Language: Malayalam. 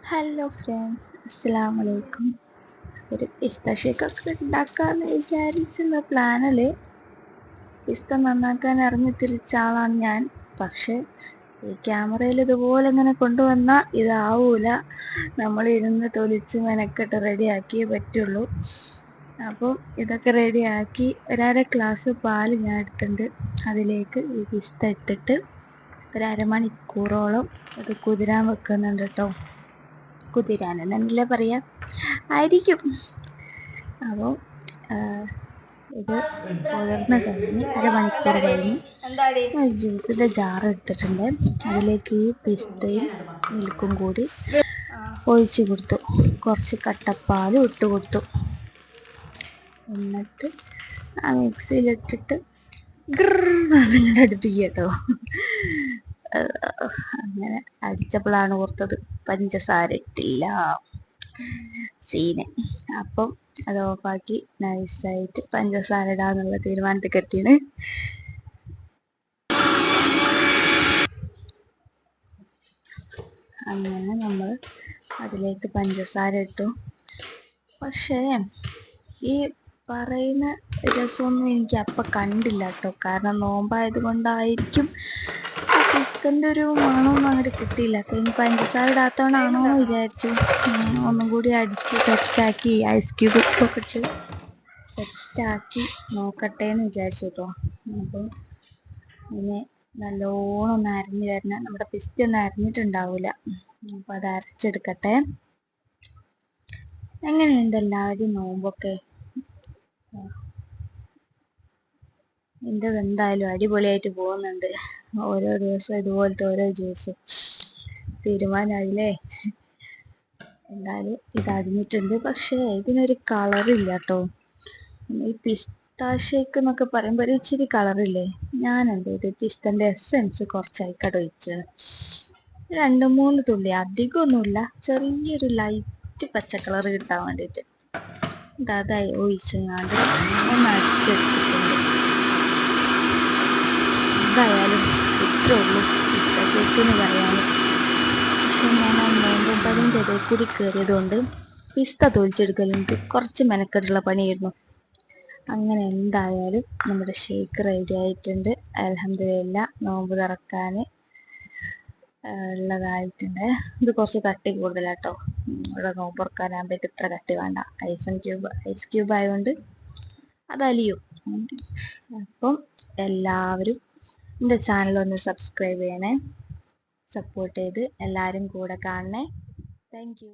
ഹലോ ഫ്രണ്ട്സ്, അസ്സലാമു അലൈക്കും. ഒരു പിസ്ത ഷേക്കൊക്കെ ഉണ്ടാക്കാമെന്ന് വിചാരിച്ചുള്ള പ്ലാനിൽ പിസ്ത നന്നാക്കാൻ ഇറങ്ങി തിരിച്ച ആളാണ് ഞാൻ. പക്ഷെ ഈ ക്യാമറയിൽ ഇതുപോലെ ഇങ്ങനെ കൊണ്ടുവന്നാൽ ഇതാവൂല. നമ്മൾ ഇരുന്ന് തൊലിച്ച് മെനക്കെട്ട് റെഡിയാക്കിയേ പറ്റുള്ളൂ. അപ്പോൾ ഇതൊക്കെ റെഡിയാക്കി ഒരര ഗ്ലാസ് പാല് ഞാൻ എടുത്തിട്ടുണ്ട്. അതിലേക്ക് ഈ പിസ്ത ഇട്ടിട്ട് ഒരു അരമണിക്കൂറോളം അത് കുതിരാൻ വെക്കുന്നുണ്ട് കേട്ടോ. കുതിരാനെന്നല്ലേ പറയാ ആയിരിക്കും. അപ്പോൾ ഇത് കുതിർന്ന് കഴിഞ്ഞ് അരമണിക്കൂർ കഴിഞ്ഞ് ജ്യൂസിൻ്റെ ജാർ എടുത്തിട്ടുണ്ട്. അതിലേക്ക് ഈ പിസ്തയും മിൽക്കും കൂടി ഒഴിച്ച് കൊടുത്തു. കുറച്ച് കട്ടപ്പാലും ഇട്ട് കൊടുത്തു. എന്നിട്ട് ആ മിക്സിയിലിട്ടിട്ട് ഗ്രിങ്ങനെ അടുപ്പിക്കുക കേട്ടോ. അങ്ങനെ അടിച്ചപ്പോഴാണ് ഓർത്തത് പഞ്ചസാര ഇട്ടില്ല, സീന്. അപ്പം അത് ഓഫാക്കി നൈസായിട്ട് പഞ്ചസാര ഇടാന്നുള്ള തീരുമാനത്തിൽ എത്തിയാണ്. അങ്ങനെ നമ്മൾ അതിലേക്ക് പഞ്ചസാര ഇട്ടു. പക്ഷേ ഈ പറയുന്ന രസമൊന്നും എനിക്ക് അപ്പം കണ്ടില്ല കേട്ടോ. കാരണം നോമ്പായത് കൊണ്ടായിരിക്കും പിസ്തൻ്റെ ഒരു മണമൊന്നും അങ്ങനെ കിട്ടിയില്ല. അപ്പം ഇനി പഞ്ചസാര ഇടാത്തവണാണോ എന്ന് വിചാരിച്ചു. ഒന്നും കൂടി അടിച്ച് സെറ്റാക്കി ഐസ് ക്യൂബ് ഒക്കെ ഇട്ട് സെറ്റാക്കി നോക്കട്ടെ എന്ന് വിചാരിച്ചു കേട്ടോ. അപ്പം ഇനി നല്ലോണം ഒന്ന് അരിഞ്ഞ് തരണം. നമ്മുടെ പിസ്ത ഒന്നും അരിഞ്ഞിട്ടുണ്ടാവില്ല. അപ്പം അത് അരച്ചെടുക്കട്ടെ. എങ്ങനെയുണ്ട് എല്ലാവരും നോമ്പൊക്കെ? എൻ്റെത് എന്തായാലും അടിപൊളിയായിട്ട് പോകുന്നുണ്ട്. ഓരോ ദിവസം ഇതുപോലത്തെ ഓരോ ജ്യൂസും തീരുമാനമായില്ലേ. എന്തായാലും ഇത് അരിഞ്ഞിട്ടുണ്ട്. പക്ഷേ ഇതിനൊരു കളറില്ല കേട്ടോ. ഈ പിസ്ത ഷേക്ക് എന്നൊക്കെ പറയുമ്പോൾ ഒരു ഇച്ചിരി കളറില്ലേ. ഞാൻ എന്ത് ചെയ്തു, പിസ്തൻ്റെ എസെൻസ് കുറച്ചായിക്കട ഒഴിച്ചാണ്. 2-3 തുള്ളി, അധികമൊന്നുമില്ല, ചെറിയൊരു ലൈറ്റ് പച്ച കളർ കിട്ടാൻ വേണ്ടിയിട്ട് അതായി ഒഴിച്ചങ്ങാണ്ട് ഒന്ന് അടിച്ചെടുത്തിട്ടുണ്ട്. എന്തായാലും ഇത്രേ ഉള്ളൂ പിസ്ത ഷേക്ക് എന്ന് പറയാൻ. പക്ഷെ ഞാൻ ആ നോമ്പതിൻ്റെ ഇടയിൽ കൂടി കയറിയതുകൊണ്ട് പിസ്ത തൊലിച്ചെടുക്കൽ എനിക്ക് കുറച്ച് മെനക്കെട്ടുള്ള പണിയായിരുന്നു. അങ്ങനെ എന്തായാലും നമ്മുടെ ഷേക്ക് റെഡി ആയിട്ടുണ്ട്. അൽഹംദുലില്ലാ. നോമ്പ് തുറക്കാൻ ഉള്ളതായിട്ടുണ്ട്. ഇത് കുറച്ച് കട്ടി കൂടുതലാട്ടോ. ഇവിടെ നോമ്പ് തുറക്കാനാകുമ്പോഴേക്ക് ഇത്ര കട്ടി വേണ്ട. ഐസ് ക്യൂബ് ആയതുകൊണ്ട് അതലിയും. അപ്പം എല്ലാവരും എൻ്റെ ചാനലൊന്ന് സബ്സ്ക്രൈബ് ചെയ്യണേ. സപ്പോർട്ട് ചെയ്ത് എല്ലാവരും കൂടെ കാണണേ. Thank you.